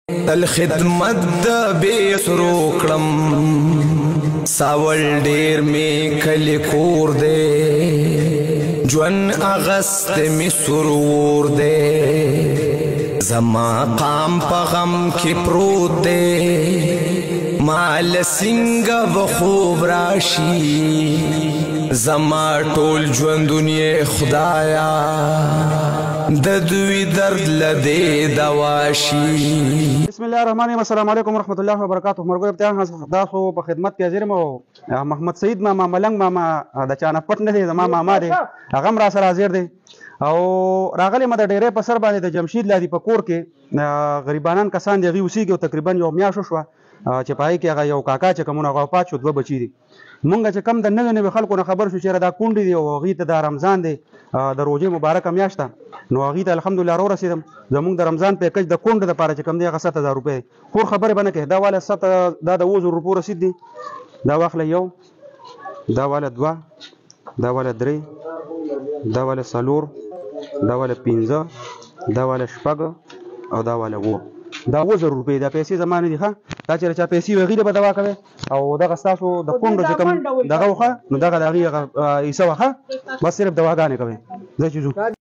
تل خدمت د بے سرو کړم ساول ډیر می کلی کور دے جون اغست می سرور دے زما قام په غم کی پروت دے مال سنگ بخوب راشی زما ټول ژوند دنیا خدایا د دوی درد لدی دواشی. بسم الله الرحمن الرحیم. السلام علیکم ورحمۃ اللہ وبرکاتہ. مرګ ابتداء تاسو په خدمت کې حاضر مو. محمد سعید ماما ملنګ ماما د چانه پټ نه دی زما ماما دی هغه را سره حاضر دی او راغلی مده ډیره په سر باندې د جمشید لادي په کور کې غریبانان کسان دی غي اوسېږي او تقریبا یو میاشت شو چې پای کې هغه یو کاکا چې کومه هغه پات شو دوه بچی دي مونږ چې کم د نوې خلکو نه خبر شو چې دا کونډې دی او غي ته د رمضان دی د روزې مبارکه میاشت نو هغه ته الحمدلله را رسیدم زمونږ د رمضان پیکج د کونډې د پاره چې کم دی هغه 7000 روپۍ خور خبره بنه کې دا والا 7 دا د 2000 روپۍ رسید دي دا واخله یو دا والا 2 دا والا 3 دا والا 4 دا والا 15 دا والا 6 او دا والا 9 دا 2000 روپۍ دا پیسې زمانه دي ښه دا چې چا پیسې وغیره به دوا کوي او دغه ستاسو د کونډو چې کوم دغه وخه نو دغه دغه ایسه وخه بس صرف دواګانې کوي زه چې